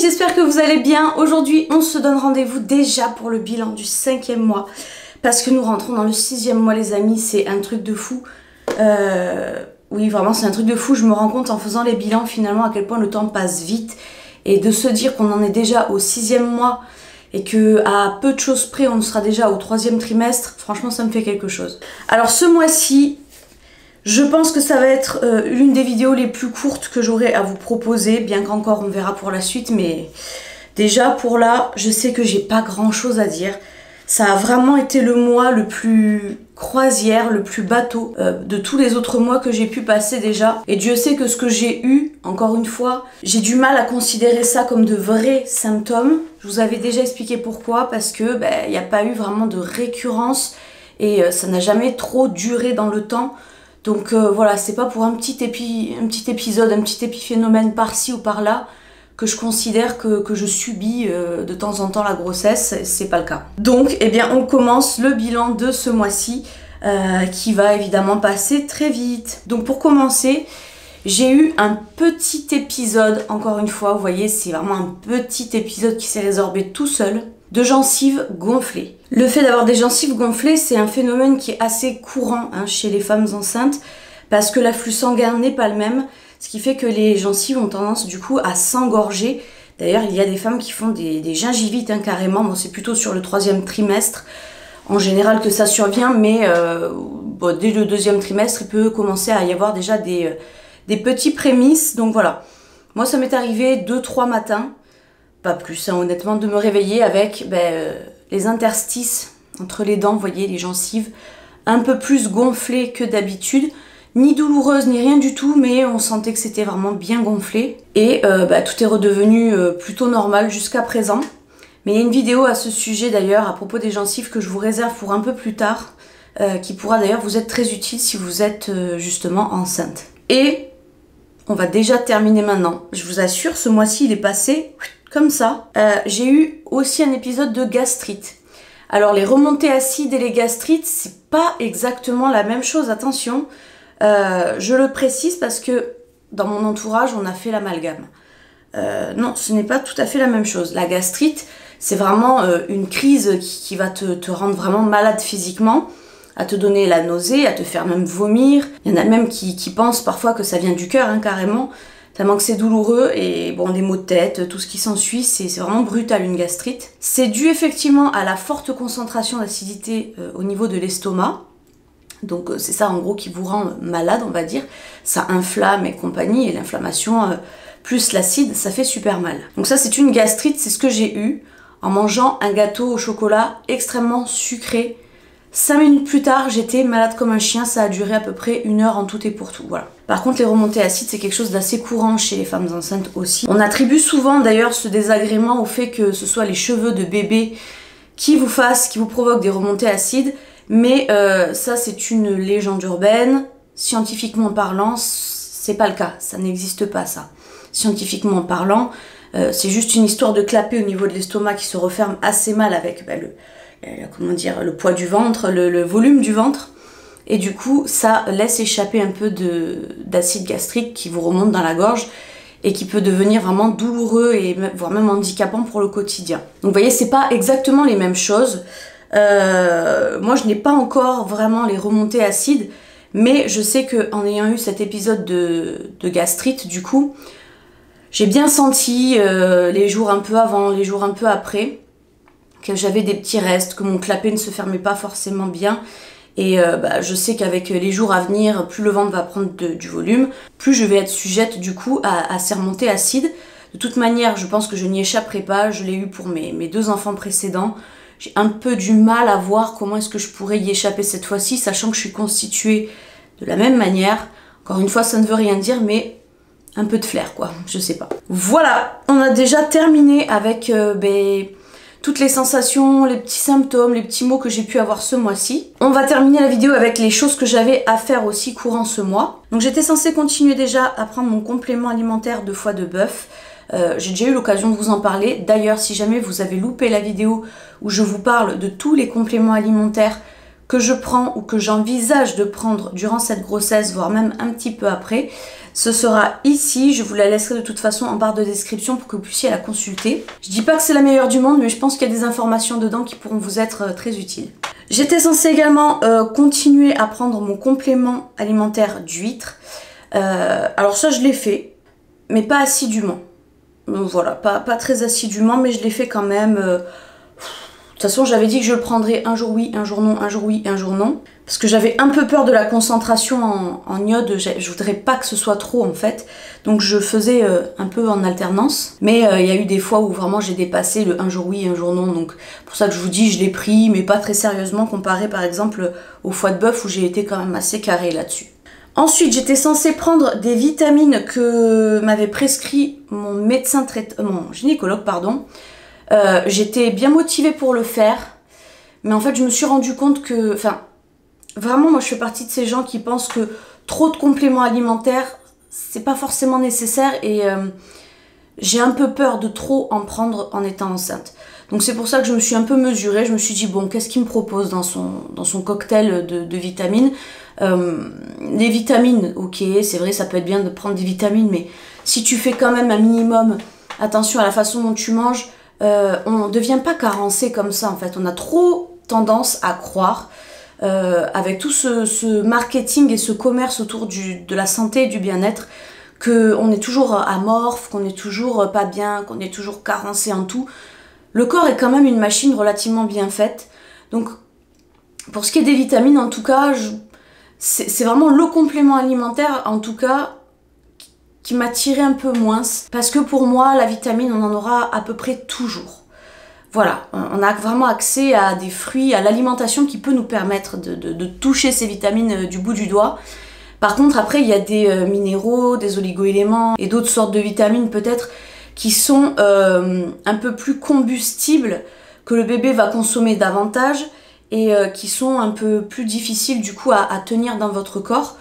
j'espère que vous allez bien. Aujourd'hui, on se donne rendez-vous déjà pour le bilan du 5e mois. Parce que nous rentrons dans le 6e mois, les amis. C'est un truc de fou. Oui, vraiment, c'est un truc de fou. Je me rends compte en faisant les bilans, finalement, à quel point le temps passe vite. Et de se dire qu'on en est déjà au 6e mois et que à peu de choses près, on sera déjà au 3e trimestre, franchement, ça me fait quelque chose. Alors, ce mois-ci, je pense que ça va être l'une des vidéos les plus courtes que j'aurai à vous proposer, bien qu'encore on verra pour la suite, mais déjà pour là, je sais que j'ai pas grand chose à dire. Ça a vraiment été le mois le plus croisière, le plus bateau de tous les autres mois que j'ai pu passer déjà. Et Dieu sait que ce que j'ai eu, encore une fois, j'ai du mal à considérer ça comme de vrais symptômes. Je vous avais déjà expliqué pourquoi, parce que il n'y a pas eu vraiment de récurrence et ça n'a jamais trop duré dans le temps. Donc voilà, c'est pas pour un petit épisode, un petit épiphénomène par-ci ou par-là que je considère que je subis de temps en temps la grossesse, c'est pas le cas. Donc, eh bien, on commence le bilan de ce mois-ci qui va évidemment passer très vite. Donc pour commencer, j'ai eu un petit épisode, encore une fois, vous voyez, c'est vraiment un petit épisode qui s'est résorbé tout seul, de gencives gonflées. Le fait d'avoir des gencives gonflées, c'est un phénomène qui est assez courant chez les femmes enceintes parce que l'afflux sanguin n'est pas le même, ce qui fait que les gencives ont tendance du coup à s'engorger. D'ailleurs, il y a des femmes qui font des gingivites carrément, bon, c'est plutôt sur le 3e trimestre en général que ça survient, mais dès le 2e trimestre, il peut commencer à y avoir déjà des petits prémices. Donc voilà, moi ça m'est arrivé 2-3 matins, pas plus honnêtement, de me réveiller avec les interstices entre les dents, vous voyez, les gencives un peu plus gonflées que d'habitude, ni douloureuses ni rien du tout, mais on sentait que c'était vraiment bien gonflé et tout est redevenu plutôt normal jusqu'à présent. Mais il y a une vidéo à ce sujet d'ailleurs à propos des gencives que je vous réserve pour un peu plus tard, qui pourra d'ailleurs vous être très utile si vous êtes justement enceinte. Et on va déjà terminer maintenant. Je vous assure, ce mois-ci il est passé comme ça. J'ai eu aussi un épisode de gastrite. Alors les remontées acides et les gastrites, c'est pas exactement la même chose, attention. Je le précise parce que dans mon entourage, on a fait l'amalgame. Non, ce n'est pas tout à fait la même chose. La gastrite, c'est vraiment une crise qui va te rendre vraiment malade physiquement, à te donner la nausée, à te faire même vomir. Il y en a même qui pensent parfois que ça vient du cœur, carrément. Tellement que c'est douloureux et bon, des maux de tête, tout ce qui s'ensuit, c'est vraiment brutal une gastrite. C'est dû effectivement à la forte concentration d'acidité au niveau de l'estomac. Donc c'est ça en gros qui vous rend malade, on va dire. Ça inflamme et compagnie, et l'inflammation plus l'acide, ça fait super mal. Donc ça c'est une gastrite, c'est ce que j'ai eu en mangeant un gâteau au chocolat extrêmement sucré. 5 minutes plus tard, j'étais malade comme un chien, ça a duré à peu près 1 heure en tout et pour tout, voilà. Par contre, les remontées acides, c'est quelque chose d'assez courant chez les femmes enceintes aussi. On attribue souvent d'ailleurs ce désagrément au fait que ce soit les cheveux de bébé qui vous provoquent des remontées acides, mais ça c'est une légende urbaine. Scientifiquement parlant, c'est pas le cas, ça n'existe pas ça. Scientifiquement parlant, c'est juste une histoire de clapet au niveau de l'estomac qui se referme assez mal avec le poids du ventre, le volume du ventre, et du coup ça laisse échapper un peu d'acide gastrique qui vous remonte dans la gorge et qui peut devenir vraiment douloureux et voire même handicapant pour le quotidien. Donc vous voyez, c'est pas exactement les mêmes choses. Moi je n'ai pas encore vraiment les remontées acides, mais je sais qu'en ayant eu cet épisode de gastrite, du coup j'ai bien senti les jours un peu avant, les jours un peu après, que j'avais des petits restes, que mon clapet ne se fermait pas forcément bien. Et je sais qu'avec les jours à venir, plus le ventre va prendre du volume, plus je vais être sujette du coup à ces remontées acides. De toute manière, je pense que je n'y échapperai pas, je l'ai eu pour mes 2 enfants précédents. J'ai un peu du mal à voir comment est-ce que je pourrais y échapper cette fois-ci, sachant que je suis constituée de la même manière. Encore une fois, ça ne veut rien dire, mais un peu de flair quoi, je sais pas. Voilà, on a déjà terminé avec toutes les sensations, les petits symptômes, les petits maux que j'ai pu avoir ce mois-ci. On va terminer la vidéo avec les choses que j'avais à faire aussi courant ce mois. Donc j'étais censée continuer déjà à prendre mon complément alimentaire de foie de bœuf. J'ai déjà eu l'occasion de vous en parler. D'ailleurs, si jamais vous avez loupé la vidéo où je vous parle de tous les compléments alimentaires que je prends ou que j'envisage de prendre durant cette grossesse, voire même un petit peu après, ce sera ici. Je vous la laisserai de toute façon en barre de description pour que vous puissiez la consulter. Je dis pas que c'est la meilleure du monde, mais je pense qu'il y a des informations dedans qui pourront vous être très utiles. J'étais censée également continuer à prendre mon complément alimentaire d'huîtres. Alors ça, je l'ai fait, mais pas assidûment. Donc voilà, pas très assidûment, mais je l'ai fait quand même. De toute façon, j'avais dit que je le prendrais un jour oui, un jour non, un jour oui, un jour non. Parce que j'avais un peu peur de la concentration en iode, je voudrais pas que ce soit trop en fait. Donc je faisais un peu en alternance. Mais il y a eu des fois où vraiment j'ai dépassé le un jour oui, un jour non. Donc pour ça que je vous dis, je l'ai pris, mais pas très sérieusement comparé par exemple au foie de bœuf où j'ai été quand même assez carré là-dessus. Ensuite, j'étais censée prendre des vitamines que m'avait prescrit mon médecin mon gynécologue, pardon. J'étais bien motivée pour le faire, mais en fait, je me suis rendu compte que, enfin, vraiment, moi, je fais partie de ces gens qui pensent que trop de compléments alimentaires, c'est pas forcément nécessaire et j'ai un peu peur de trop en prendre en étant enceinte. Donc c'est pour ça que je me suis un peu mesurée, je me suis dit bon, qu'est-ce qu'il me propose dans son cocktail de vitamines. Les vitamines, ok, c'est vrai, ça peut être bien de prendre des vitamines, mais si tu fais quand même un minimum attention à la façon dont tu manges, on ne devient pas carencé comme ça en fait. On a trop tendance à croire, avec tout ce marketing et ce commerce autour de la santé et du bien-être, qu'on est toujours amorphe, qu'on est toujours pas bien, qu'on est toujours carencé en tout. Le corps est quand même une machine relativement bien faite. Donc, pour ce qui est des vitamines, en tout cas, c'est vraiment le complément alimentaire, en tout cas, qui m'a tiré un peu moins. Parce que pour moi, la vitamine, on en aura à peu près toujours. Voilà, on a vraiment accès à des fruits, à l'alimentation qui peut nous permettre de toucher ces vitamines du bout du doigt. Par contre, après, il y a des minéraux, des oligo-éléments et d'autres sortes de vitamines peut-être qui sont un peu plus combustibles, que le bébé va consommer davantage et qui sont un peu plus difficiles du coup à tenir dans votre corps.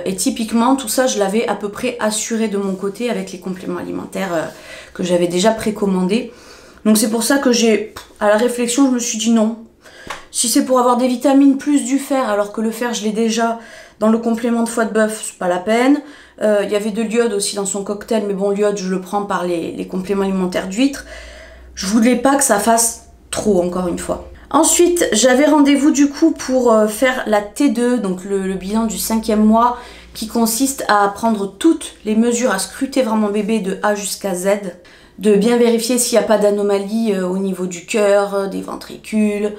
Et typiquement, tout ça, je l'avais à peu près assuré de mon côté avec les compléments alimentaires que j'avais déjà précommandés. Donc c'est pour ça que à la réflexion, je me suis dit non. Si c'est pour avoir des vitamines plus du fer, alors que le fer, je l'ai déjà dans le complément de foie de bœuf, c'est pas la peine. Il y avait de l'iode aussi dans son cocktail, mais bon, l'iode, je le prends par les compléments alimentaires d'huîtres. Je voulais pas que ça fasse trop, encore une fois. Ensuite, j'avais rendez-vous du coup pour faire la T2, donc le bilan du 5e mois, qui consiste à prendre toutes les mesures, à scruter vraiment bébé de A jusqu'à Z, de bien vérifier s'il n'y a pas d'anomalie au niveau du cœur, des ventricules,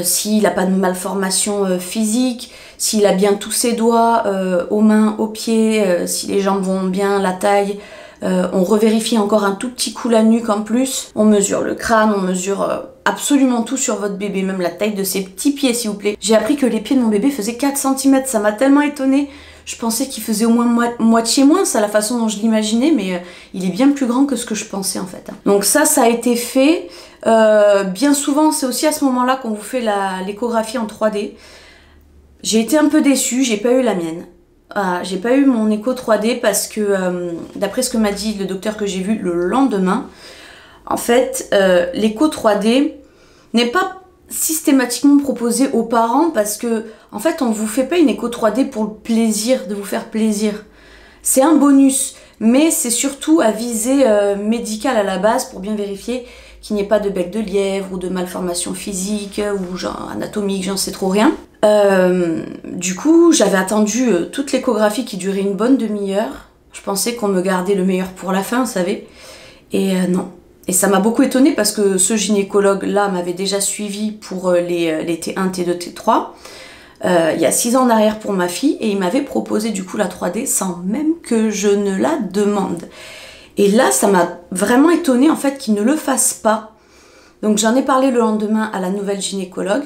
s'il n'a pas de malformation physique, s'il a bien tous ses doigts aux mains, aux pieds, si les jambes vont bien, la taille. On revérifie encore un tout petit coup la nuque en plus. On mesure le crâne, on mesure absolument tout sur votre bébé, même la taille de ses petits pieds s'il vous plaît. J'ai appris que les pieds de mon bébé faisaient 4 cm, ça m'a tellement étonnée. Je pensais qu'il faisait au moins moitié moins, c'est la façon dont je l'imaginais, mais il est bien plus grand que ce que je pensais en fait. Donc ça a été fait. Bien souvent, c'est aussi à ce moment-là qu'on vous fait l'échographie en 3D. J'ai été un peu déçue, j'ai pas eu la mienne. J'ai pas eu mon écho 3D parce que, d'après ce que m'a dit le docteur que j'ai vu le lendemain, en fait, l'écho 3D n'est pas systématiquement proposé aux parents parce que, en fait, on vous fait pas une écho 3D pour le plaisir de vous faire plaisir. C'est un bonus, mais c'est surtout à visée médicale à la base pour bien vérifier qu'il n'y ait pas de bec de lièvre ou de malformation physique ou genre anatomique, j'en sais trop rien. Du coup, j'avais attendu toute l'échographie qui durait une bonne demi-heure. Je pensais qu'on me gardait le meilleur pour la fin, vous savez. Et non. Et ça m'a beaucoup étonnée parce que ce gynécologue-là m'avait déjà suivi pour les T1, T2, T3. Il y a 6 ans en arrière pour ma fille et il m'avait proposé du coup la 3D sans même que je ne la demande. Et là, ça m'a vraiment étonnée en fait qu'il ne le fasse pas. Donc j'en ai parlé le lendemain à la nouvelle gynécologue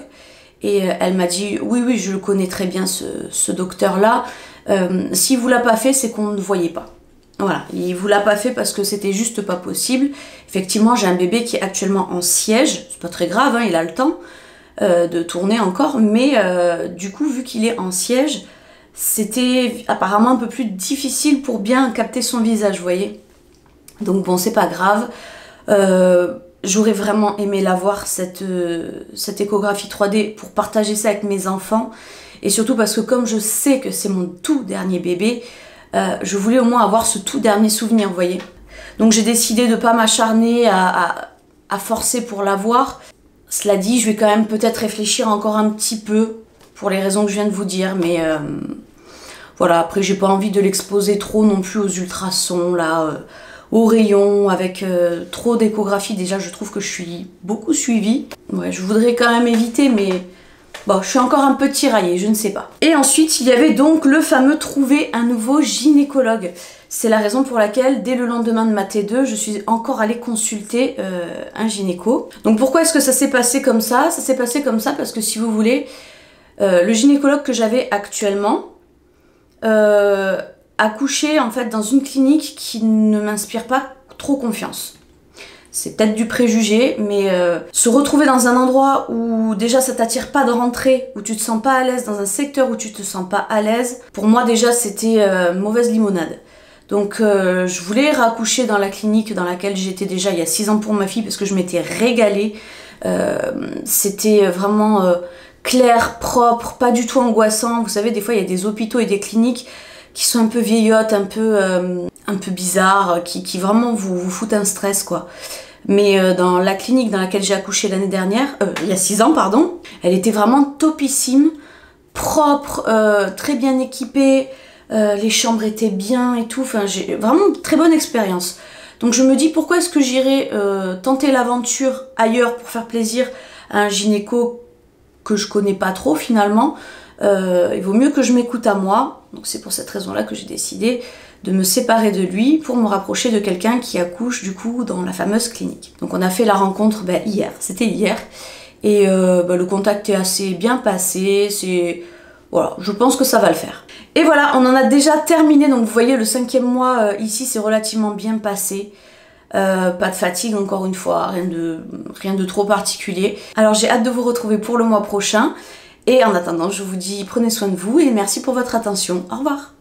et elle m'a dit oui, je le connais très bien ce docteur-là. S'il vous l'a pas fait, c'est qu'on ne voyait pas. Voilà, il vous l'a pas fait parce que c'était juste pas possible. Effectivement, j'ai un bébé qui est actuellement en siège, c'est pas très grave, hein, il a le temps de tourner encore, mais du coup, vu qu'il est en siège, c'était apparemment un peu plus difficile pour bien capter son visage, vous voyez. Donc bon, c'est pas grave. j'aurais vraiment aimé l'avoir, cette échographie 3D, pour partager ça avec mes enfants. Et surtout parce que comme je sais que c'est mon tout dernier bébé, je voulais au moins avoir ce tout dernier souvenir, vous voyez. Donc j'ai décidé de ne pas m'acharner à forcer pour l'avoir. Cela dit, je vais quand même peut-être réfléchir encore un petit peu, pour les raisons que je viens de vous dire, mais voilà, après j'ai pas envie de l'exposer trop non plus aux ultrasons, là, aux rayons, avec trop d'échographie. Déjà, je trouve que je suis beaucoup suivie. Ouais, je voudrais quand même éviter, mais bon, je suis encore un peu tiraillée, je ne sais pas. Et ensuite, il y avait donc le fameux trouver un nouveau gynécologue. C'est la raison pour laquelle, dès le lendemain de ma T2, je suis encore allée consulter un gynéco. Donc pourquoi est-ce que ça s'est passé comme ça? Ça s'est passé comme ça parce que, si vous voulez, le gynécologue que j'avais actuellement accouchait en fait dans une clinique qui ne m'inspire pas trop confiance. C'est peut-être du préjugé, mais se retrouver dans un endroit où déjà ça t'attire pas de rentrer, où tu te sens pas à l'aise, dans un secteur où tu te sens pas à l'aise, pour moi déjà c'était mauvaise limonade. Donc je voulais raccoucher dans la clinique dans laquelle j'étais déjà il y a 6 ans pour ma fille, parce que je m'étais régalée. C'était vraiment clair, propre, pas du tout angoissant. Vous savez, des fois il y a des hôpitaux et des cliniques qui sont un peu vieillottes, un peu bizarres, qui vraiment vous foutent un stress, quoi. Mais dans la clinique dans laquelle j'ai accouché l'année dernière, il y a 6 ans, pardon, elle était vraiment topissime, propre, très bien équipée, les chambres étaient bien et tout, enfin j'ai vraiment une très bonne expérience. Donc je me dis, pourquoi est-ce que j'irais tenter l'aventure ailleurs pour faire plaisir à un gynéco que je connais pas trop finalement. Il vaut mieux que je m'écoute à moi. Donc c'est pour cette raison-là que j'ai décidé de me séparer de lui pour me rapprocher de quelqu'un qui accouche du coup dans la fameuse clinique. Donc on a fait la rencontre hier, c'était hier, et le contact est assez bien passé, voilà, je pense que ça va le faire. Et voilà, on en a déjà terminé, donc vous voyez le 5e mois ici c'est relativement bien passé. Pas de fatigue encore une fois, rien de trop particulier. Alors j'ai hâte de vous retrouver pour le mois prochain. Et en attendant, je vous dis prenez soin de vous et merci pour votre attention. Au revoir.